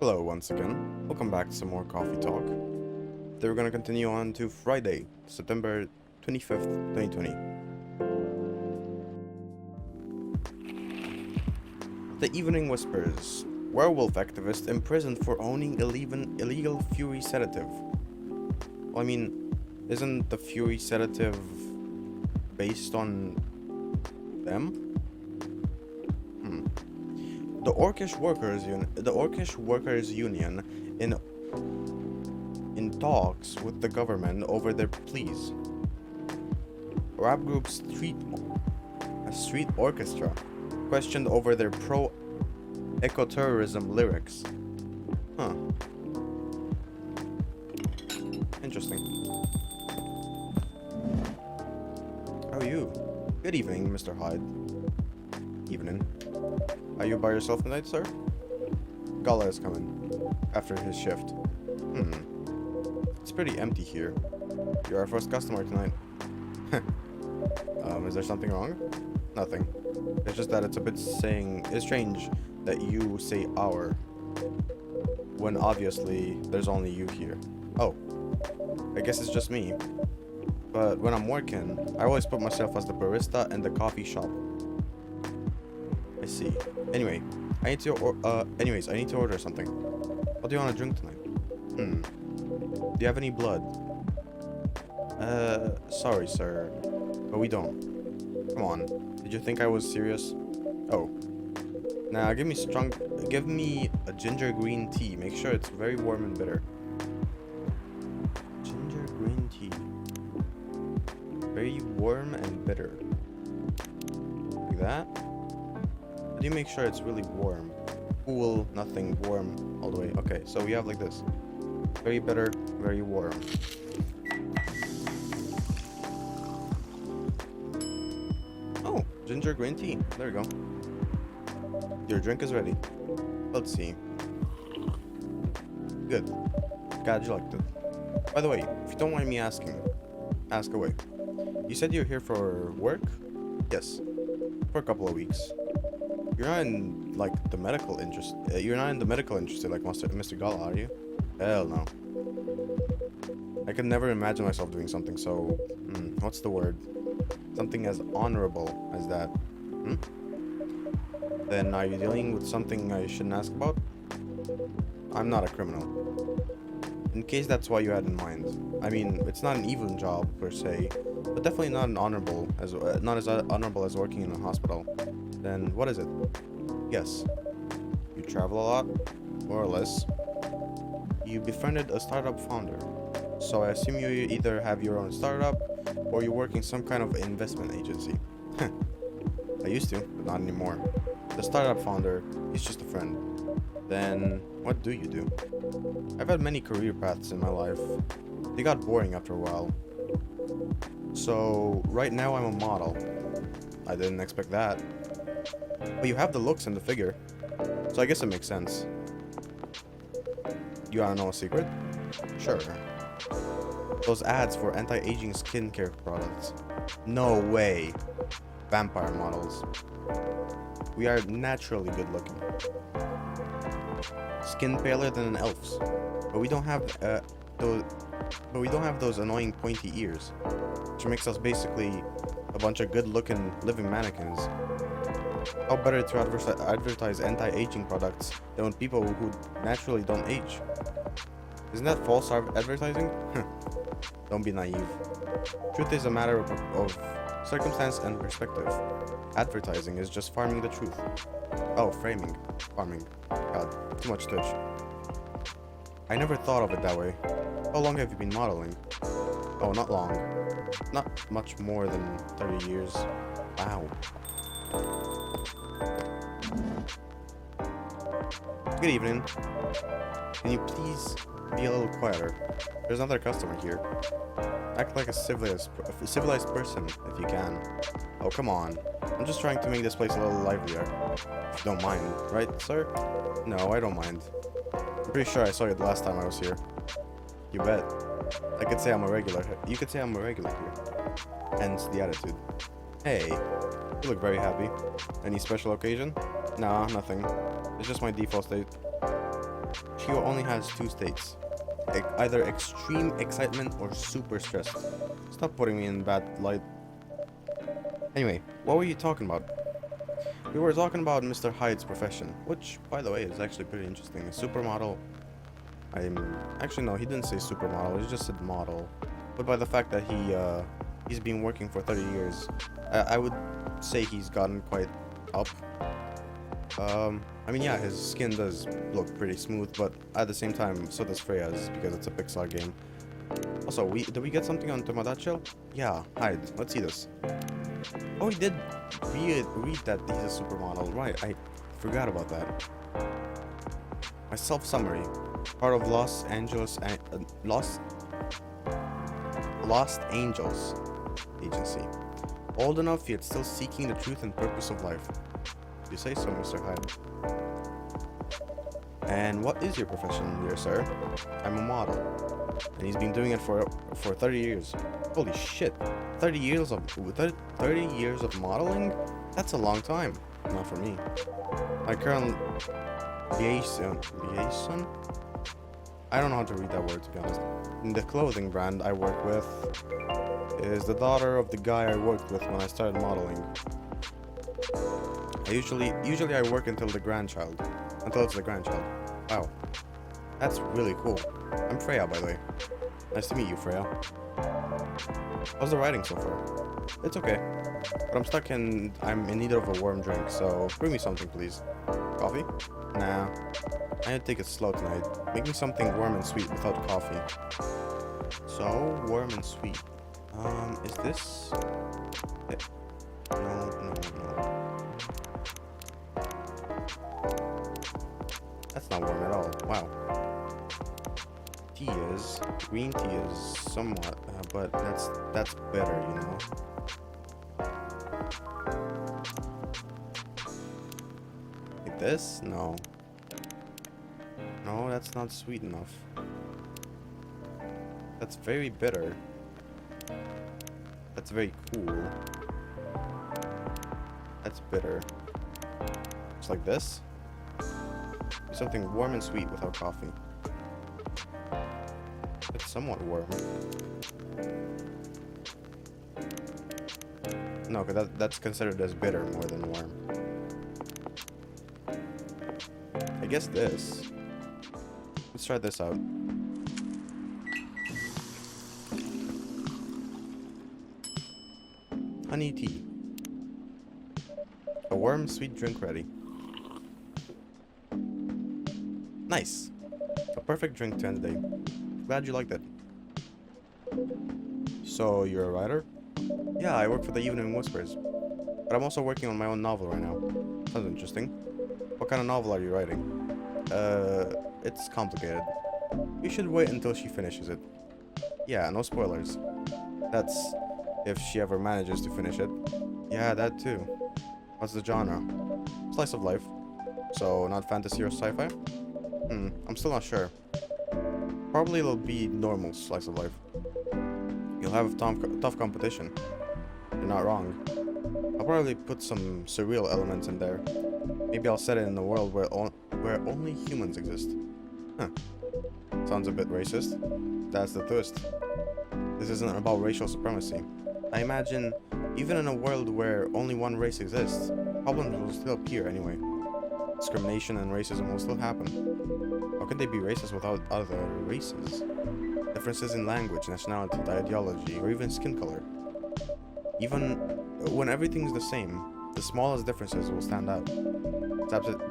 Hello once again. Welcome back to some more coffee talk. Today we're gonna continue on to Friday, September 25th, 2020. The Evening Whispers. Werewolf activist imprisoned for owning illegal Fury sedative. Well, I mean, isn't the Fury sedative based on them? The Orcish Workers Union in talks with the government over their pleas. Rap group Street Orchestra questioned over their pro-ecotourism lyrics. Huh. Interesting. How are you? Good evening, Mr. Hyde. Evening. Are you by yourself tonight, sir? Gala is coming after his shift. It's pretty empty here. You're our first customer tonight. Is there something wrong? Nothing. It's just that it's a bit strange that you say our when obviously there's only you here. Oh, I guess it's just me. But when I'm working, I always put myself as the barista in the coffee shop. I see. Anyway, I need to order something. What do you want to drink tonight? Do you have any blood? Sorry, sir, but we don't. Come on. Did you think I was serious? Oh. Now, give me a ginger green tea. Make sure it's very warm and bitter. Ginger green tea. Very warm and bitter. Like that? How do you make sure it's really warm? Cool, nothing, warm, all the way. Okay, so we have like this. Very bitter, very warm. Oh, ginger green tea. There we go. Your drink is ready. Let's see. Good. Glad you liked it. By the way, if you don't mind me asking, ask away. You said you're here for work? Yes. For a couple of weeks. You're not in like the medical interest. You're not in the medical industry like Mr. Gala, are you? Hell no. I could never imagine myself doing something so. What's the word? Something as honorable as that. Then are you dealing with something I shouldn't ask about? I'm not a criminal. In case that's what you had in mind. I mean, it's not an evil job per se, but definitely not not as honorable as working in a hospital. Then what is it? Yes. You travel a lot, more or less. You befriended a startup founder. So I assume you either have your own startup or you work in some kind of investment agency. I used to, but not anymore. The startup founder is just a friend. Then what do you do? I've had many career paths in my life. They got boring after a while. So right now I'm a model. I didn't expect that. But you have the looks and the figure, so I guess it makes sense. You wanna know a secret? Sure. Those ads for anti-aging skincare products. No way. Vampire models. We are naturally good looking. Skin paler than an elf's, but we don't have those annoying pointy ears, which makes us basically a bunch of good-looking living mannequins. How better to advertise anti-aging products than with people who naturally don't age? Isn't that false advertising? Don't be naive. Truth is a matter of circumstance and perspective. Advertising is just farming the truth. Oh, framing. Farming. God, too much Twitch. I never thought of it that way. How long have you been modeling? Oh, not long. Not much more than 30 years. Wow. Good evening. Can you please be a little quieter? There's another customer here. Act like a civilized person if you can. Oh, come on. I'm just trying to make this place a little livelier. If you don't mind, right, sir? No, I don't mind. I'm pretty sure I saw you the last time I was here. You bet. I could say I'm a regular. You could say I'm a regular here. Hence the attitude. Hey, you look very happy. Any special occasion? Nah, nothing. It's just my default state. Shio only has two states. Either extreme excitement or super stress. Stop putting me in bad light. Anyway, what were you talking about? We were talking about Mr. Hyde's profession, which, by the way, is actually pretty interesting. A supermodel. Actually, no, he didn't say supermodel, he just said model. But by the fact that he's been working for 30 years, I would say he's gotten quite up. I mean, yeah, his skin does look pretty smooth, but at the same time, so does Freya's, because it's a Pixar game. Also, did we get something on Tomodachi? Yeah, Hyde, let's see this. Oh, he did read that he's a supermodel, right, I forgot about that. My self-summary. Part of Los Angeles agency. Old enough yet still seeking the truth and purpose of life. You say so, Mr. Hyde. And what is your profession, dear sir? I'm a model. And he's been doing it for 30 years. Holy shit. 30 years of modeling? That's a long time. Not for me. My current liaison? I don't know how to read that word, to be honest. And the clothing brand I work with is the daughter of the guy I worked with when I started modeling. Usually I work until it's the grandchild. Wow. That's really cool. I'm Freya, by the way. Nice to meet you, Freya. How's the writing so far? It's okay. But I'm in need of a warm drink, so bring me something, please. Coffee? Nah. I need to take it slow tonight. Make me something warm and sweet without coffee. So, warm and sweet. Is this... No. That's not warm at all. Wow. Green tea is somewhat, but that's better, you know. Like this? No. No, that's not sweet enough. That's very bitter. That's very cool. That's bitter. Just like this? Something warm and sweet without coffee. It's somewhat warm. No, because that's considered as bitter more than warm. I guess this. Let's try this out. Honey tea. A warm, sweet drink ready. Nice. A perfect drink to end the day. Glad you liked it. So, you're a writer? Yeah, I work for the Evening Whispers. But I'm also working on my own novel right now. Sounds interesting. What kind of novel are you writing? It's complicated. You should wait until she finishes it. Yeah, no spoilers. That's if she ever manages to finish it. Yeah, that too. What's the genre? Slice of life. So, not fantasy or sci-fi? I'm still not sure. Probably it'll be normal slice of life. You'll have tough competition. You're not wrong. I'll probably put some surreal elements in there. Maybe I'll set it in a world where only humans exist. Huh. Sounds a bit racist. That's the twist. This isn't about racial supremacy. I imagine, even in a world where only one race exists, problems will still appear anyway. Discrimination and racism will still happen. How can they be racist without other races? Differences in language, nationality, ideology, or even skin color. Even when everything's the same, the smallest differences will stand out.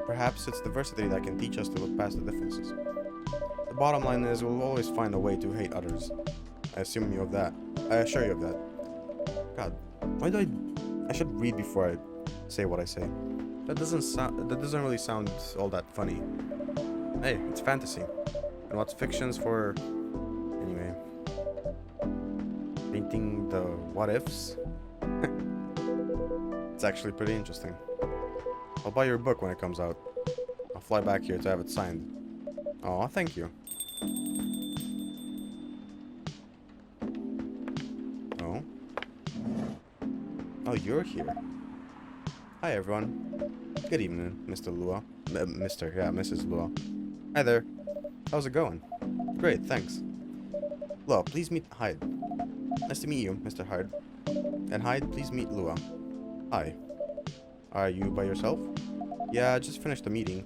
Perhaps it's diversity that can teach us to look past the differences. The bottom line is we'll always find a way to hate others. I assure you of that. God, why do I should read before I say what I say. That doesn't really sound all that funny. Hey, it's fantasy. And what's fiction's for... Anyway. Painting the what ifs? It's actually pretty interesting. I'll buy your book when it comes out. I'll fly back here to have it signed. Aw, thank you. Oh? Oh, you're here. Hi, everyone. Good evening, Mr. Lua. Mrs. Lua. Hi there. How's it going? Great, thanks. Lua, please meet Hyde. Nice to meet you, Mr. Hyde. And Hyde, please meet Lua. Hi. Are you by yourself? Yeah, I just finished the meeting.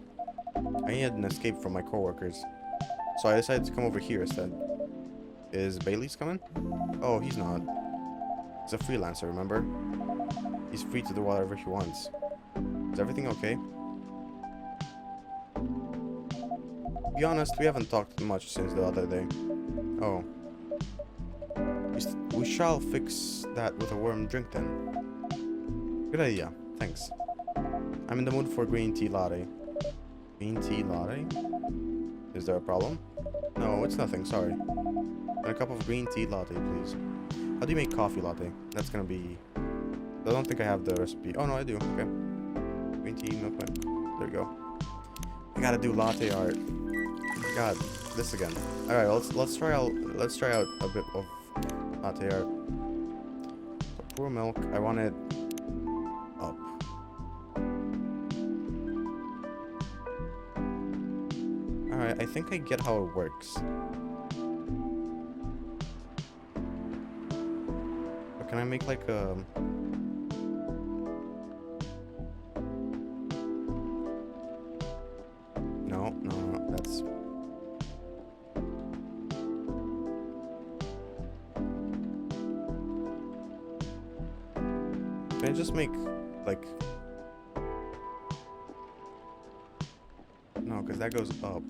I needed an escape from my coworkers, so I decided to come over here instead. Is Bailey's coming? Oh, he's not. He's a freelancer, remember? He's free to do whatever he wants. Is everything okay? To be honest, we haven't talked much since the other day. Oh. We shall fix that with a warm drink then. Good idea, thanks. I'm in the mood for green tea latte. Green tea latte? Is there a problem? No, it's nothing, sorry. And a cup of green tea latte, please. How do you make coffee latte? That's gonna be... I don't think I have the recipe. Oh no, I do, okay. Green tea, milk. There you go. I gotta do latte art. God, this again. Alright, let's try out a bit of latte art. So pour milk, I want it up. Alright, I think I get how it works. But can I make like a... No, that's... Can I just make, like... No, because that goes up.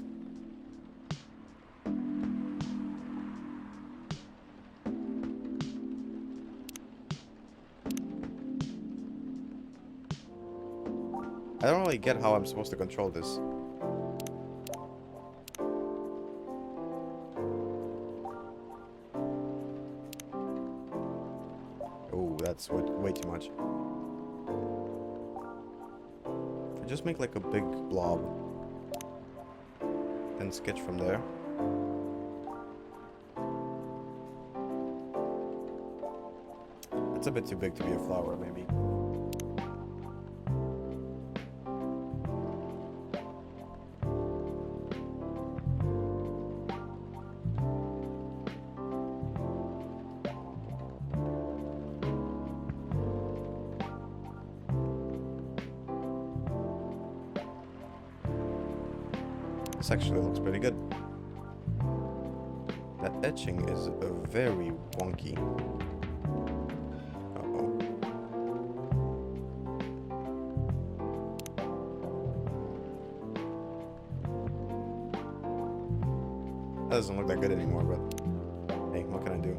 I don't really get how I'm supposed to control this. Oh, that's way too much. I just make like a big blob. Then sketch from there. That's a bit too big to be a flower, maybe. This actually looks pretty good. That etching is very wonky. Uh-oh. That doesn't look that good anymore, but hey, what can I do?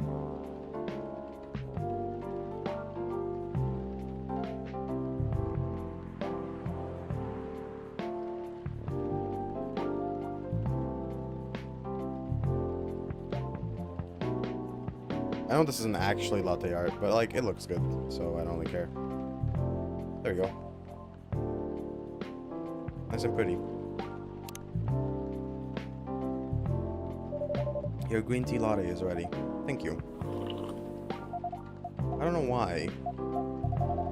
I know this isn't actually latte art, but like it looks good, so I don't really care. There you go. Nice and pretty. Your green tea latte is ready. Thank you. I don't know why,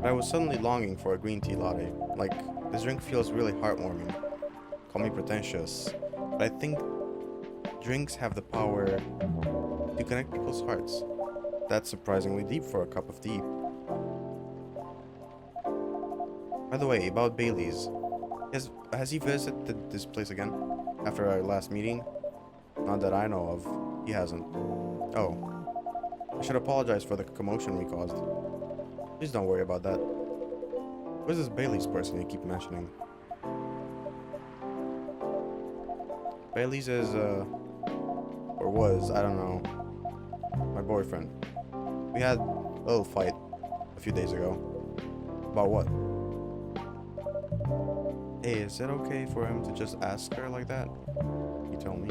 but I was suddenly longing for a green tea latte. Like, this drink feels really heartwarming. Call me pretentious, but I think drinks have the power to connect people's hearts. That's surprisingly deep for a cup of tea. By the way, about Bailey's. Has he visited this place again? After our last meeting? Not that I know of. He hasn't. Oh. I should apologize for the commotion we caused. Please don't worry about that. Where's this Bailey's person you keep mentioning? Bailey's is, or was, I don't know, my boyfriend. We had a little fight a few days ago. About what? Hey, is it okay for him to just ask her like that? You tell me.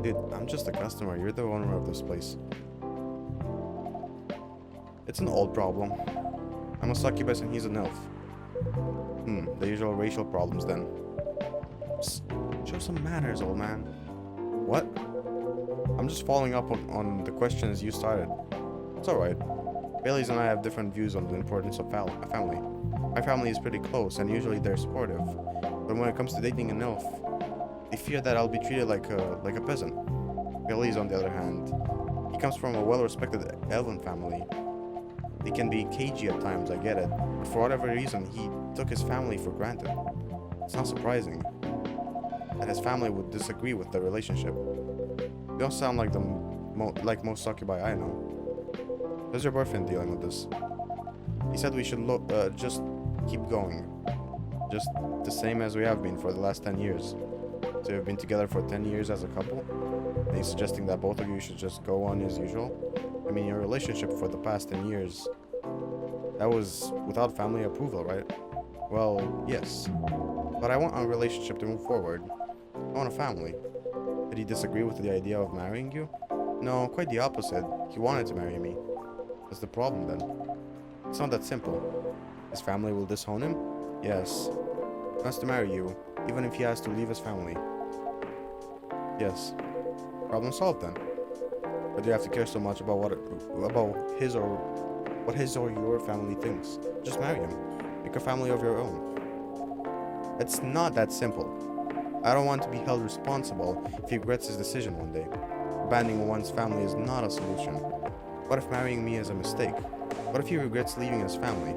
Dude, I'm just a customer. You're the owner of this place. It's an old problem. I'm a succubus and he's an elf. The usual racial problems then. Psst, show some manners, old man. What? I'm just following up on the questions you started. It's alright. Bailey's and I have different views on the importance of family. My family is pretty close and usually they're supportive. But when it comes to dating an elf, They fear that I'll be treated like a peasant. Billy's, on the other hand, he comes from a well-respected elven family. They can be cagey at times, I get it, but for whatever reason, he took his family for granted. It's not surprising that his family would disagree with the relationship. You don't sound like like most succubi I know. How's your boyfriend dealing with this? He said we should just keep going. Just the same as we have been for the last 10 years. So you've been together for 10 years as a couple? And he's suggesting that both of you should just go on as usual? I mean, your relationship for the past 10 years, that was without family approval, right? Well, yes. But I want our relationship to move forward. I want a family. Did he disagree with the idea of marrying you? No, quite the opposite. He wanted to marry me. What's the problem then? It's not that simple. His family will disown him? Yes. He wants to marry you, even if he has to leave his family. Yes. Problem solved then. Why do you have to care so much about what his or your family thinks? Just marry him. Make a family of your own. It's not that simple. I don't want to be held responsible if he regrets his decision one day. Abandoning one's family is not a solution. What if marrying me is a mistake? What if he regrets leaving his family?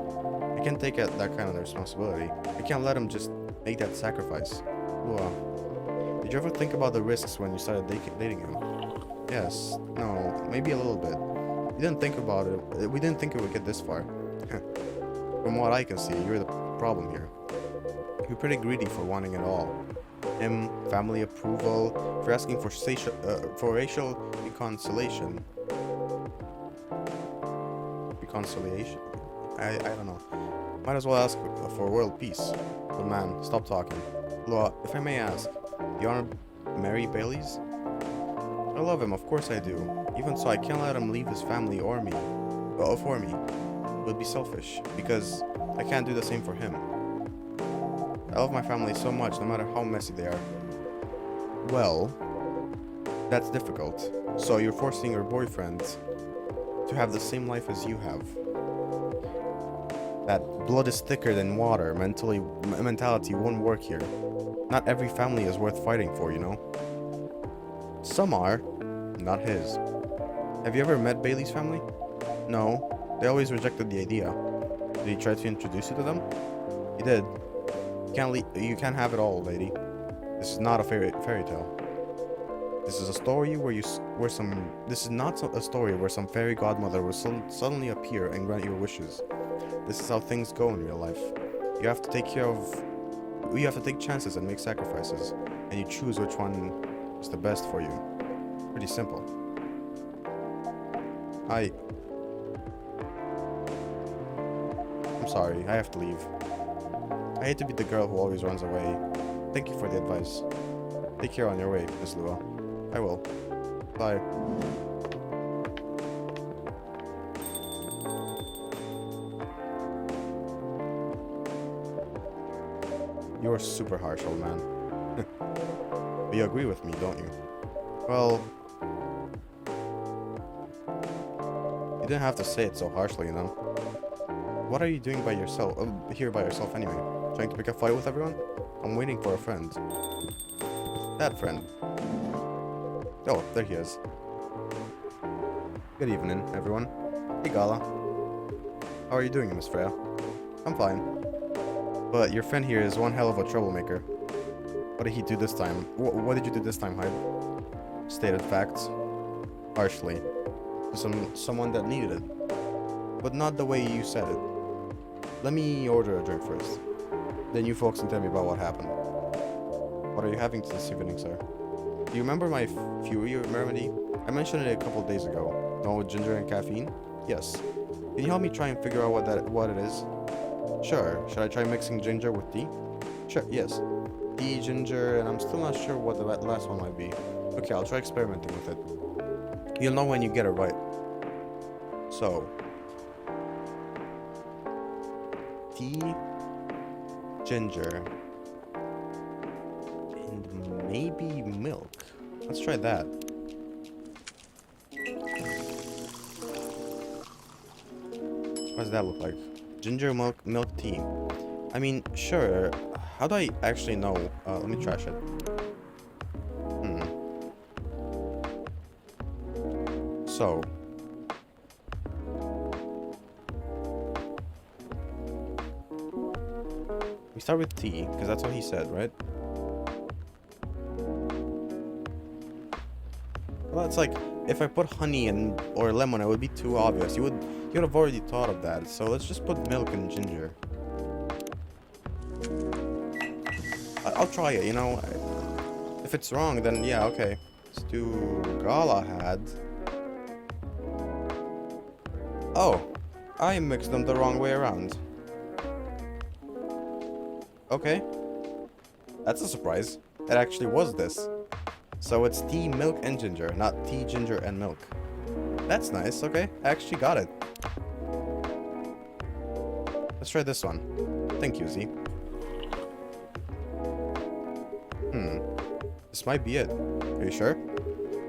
I can't take that kind of responsibility. I can't let him just make that sacrifice. Lua, did you ever think about the risks when you started dating him? Yes. No. Maybe a little bit. We didn't think about it. We didn't think it would get this far. From what I can see, you're the problem here. You're pretty greedy for wanting it all. Him, family approval, for asking for racial reconciliation. Reconciliation? I don't know. Might as well ask for world peace. But man, stop talking. Lua, if I may ask, do you want to marry Bailey's? I love him, of course I do. Even so, I can't let him leave his family or me. For me. It would be selfish, because I can't do the same for him. I love my family so much, no matter how messy they are. Well, that's difficult. So you're forcing your boyfriend to have the same life as you have. That blood is thicker than water mentality won't work here. Not every family is worth fighting for, you know? Some are, not his. Have you ever met Bailey's family? No, they always rejected the idea. Did he try to introduce you to them? He did. You can't have it all, lady. This is not a fairy tale. This is a story This is not a story where some fairy godmother will suddenly appear and grant your wishes. This is how things go in real life. You have to take chances and make sacrifices, and you choose which one is the best for you. Pretty simple. I'm sorry, I have to leave. I hate to be the girl who always runs away. Thank you for the advice. Take care on your way, Miss Lua. I will. Bye. You're super harsh, old man. But you agree with me, don't you? Well, you didn't have to say it so harshly, you know. What are you doing by yourself? Here by yourself anyway? Trying to pick a fight with everyone? I'm waiting for a friend. That friend. Oh, there he is. Good evening, everyone. Hey, Gala. How are you doing, Miss Freya? I'm fine. But your friend here is one hell of a troublemaker. What did he do this time? What did you do this time, Hyde? Stated facts. Harshly. To someone that needed it. But not the way you said it. Let me order a drink first. Then you folks can tell me about what happened. What are you having this evening, sir? Do you remember my Fury remedy? I mentioned it a couple of days ago. The one with ginger and caffeine? Yes. Can you help me try and figure out what it is? Sure. Should I try mixing ginger with tea? Sure, yes. Tea, ginger, and I'm still not sure what the last one might be. Okay, I'll try experimenting with it. You'll know when you get it right. So, tea, ginger, and maybe milk. Let's try that. What does that look like? Ginger, milk tea. I mean, sure. How do I actually know? Let me trash it. So. We start with tea, because that's what he said, right? Well, it's like, if I put honey and or lemon, it would be too obvious. You would have already thought of that. So let's just put milk and ginger. I'll try it, you know. If it's wrong, then yeah, okay. Let's do Galahad. Oh, I mixed them the wrong way around. Okay. That's a surprise. It actually was this. So it's tea, milk, and ginger, not tea, ginger, and milk. That's nice, okay. I actually got it. Let's try this one. Thank you, Z. This might be it. Are you sure?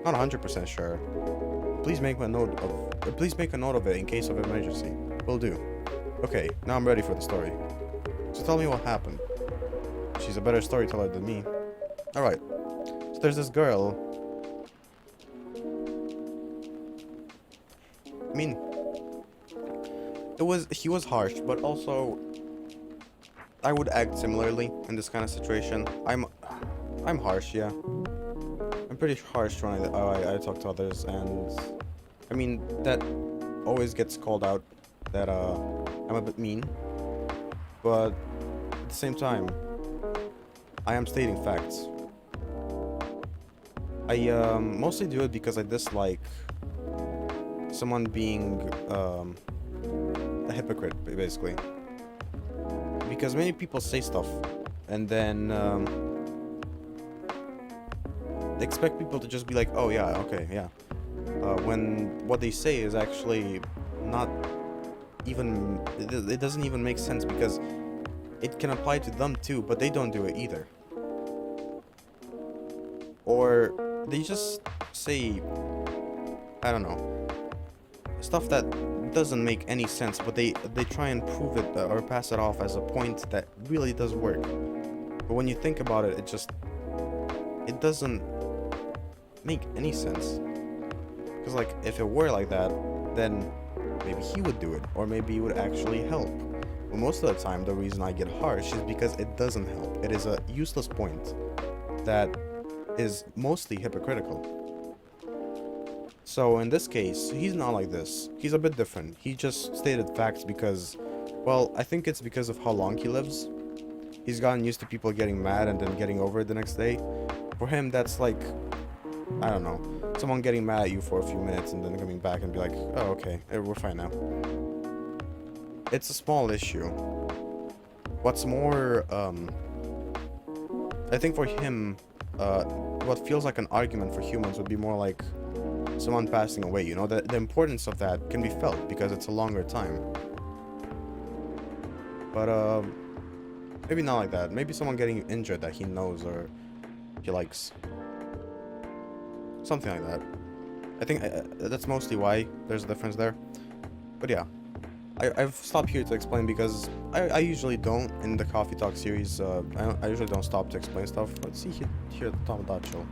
Not 100% sure. Please make a note of it in case of emergency. Will do. Okay, now I'm ready for the story. So tell me what happened. She's a better storyteller than me. Alright. So there's this girl. I mean, he was harsh, but also I would act similarly in this kind of situation. I'm harsh, yeah. I'm pretty harsh when I talk to others, and I mean that always gets called out that I'm a bit mean, but at the same time I am stating facts. I mostly do it because I dislike someone being a hypocrite, basically. Because many people say stuff and then they expect people to just be like, oh yeah, okay, yeah. When what they say is actually not even, it doesn't even make sense, because it can apply to them too, but they don't do it either. Or they just say, I don't know, stuff that doesn't make any sense, but they try and prove it or pass it off as a point that really does work. But when you think about it, it doesn't make any sense. Because like, if it were like that, then maybe he would do it, or maybe it would actually help. But most of the time, the reason I get harsh is because it doesn't help. It is a useless point that is mostly hypocritical. So in this case, he's not like this. He's a bit different. He just stated facts because, well, I think it's because of how long he lives. He's gotten used to people getting mad and then getting over it the next day. For him, that's like, I don't know, someone getting mad at you for a few minutes and then coming back and be like, oh, okay, we're fine now. It's a small issue. What's more, I think for him, what feels like an argument for humans would be more like someone passing away, you know? The importance of that can be felt because it's a longer time. But, maybe not like that. Maybe someone getting injured that he knows or he likes. Something like that. I think that's mostly why there's a difference there. But yeah. I've stopped here to explain because I usually don't in the Coffee Talk series. I usually don't stop to explain stuff. Let's see here at the top of that show.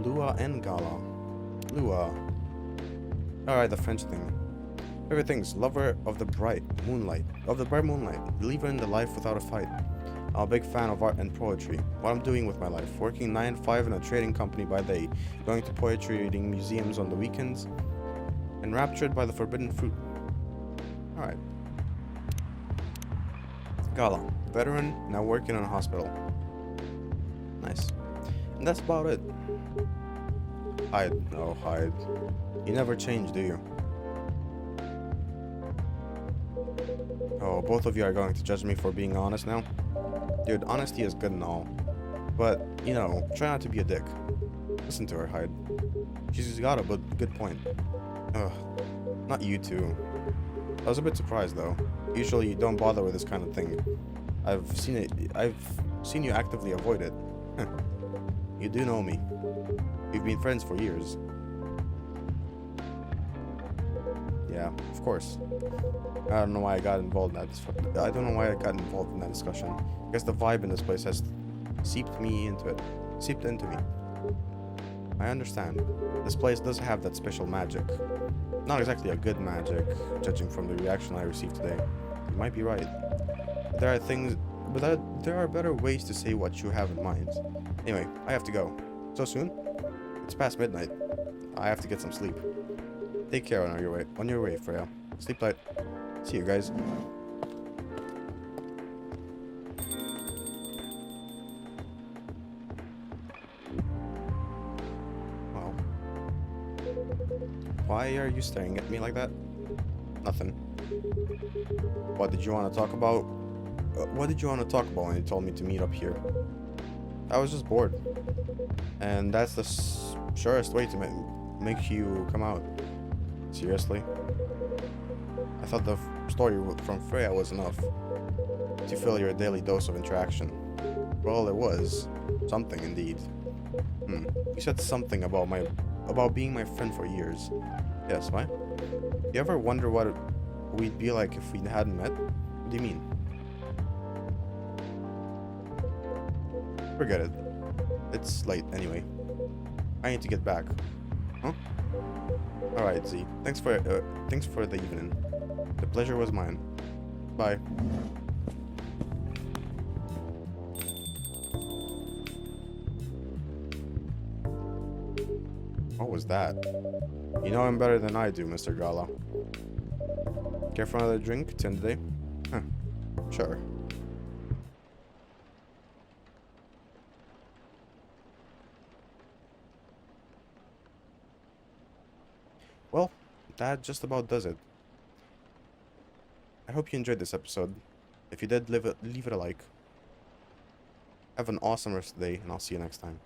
Lua and Gala. Lua. Alright, the French thing. Favorite things: lover of the bright moonlight. Believer in the life without a fight. I'm a big fan of art and poetry. What I'm doing with my life: working 9 to 5 in a trading company by day, going to poetry reading museums on the weekends, enraptured by the forbidden fruit. Alright. Gala. Veteran, now working in a hospital. Nice. And that's about it. Hyde. Oh, Hyde. You never change, do you? Oh, both of you are going to judge me for being honest now? Dude, honesty is good and all. But, you know, try not to be a dick. Listen to her, Hyde. She's got a good point. Ugh. Not you two. I was a bit surprised though. Usually you don't bother with this kind of thing. I've seen you actively avoid it. You do know me. We've been friends for years. Yeah, of course. I don't know why I got involved in that. I don't know why I got involved in that discussion. I guess the vibe in this place has seeped into me. I understand. This place does have that special magic. Not exactly a good magic, judging from the reaction I received today. You might be right. But there are things... there are better ways to say what you have in mind. Anyway, I have to go. So soon? It's past midnight. I have to get some sleep. Take care on your way. On your way, Freya. Sleep tight. See you guys. Wow. Why are you staring at me like that? Nothing. What did you want to talk about? What did you want to talk about when you told me to meet up here? I was just bored. And that's the surest way to make you come out. Seriously? I thought the story from Freya was enough to fill your daily dose of interaction. Well, it was. Something, indeed. You said something about being my friend for years. Yes, why? You ever wonder what we'd be like if we hadn't met? What do you mean? Forget it. It's late, anyway. I need to get back. Huh? Alright, Z. Thanks for the evening. The pleasure was mine. Bye. What was that? You know him better than I do, Mr. Gala. Care for another drink to end the day? Huh. Sure. Well, that just about does it. I hope you enjoyed this episode. If you did, leave it a like. Have an awesome rest of the day, and I'll see you next time.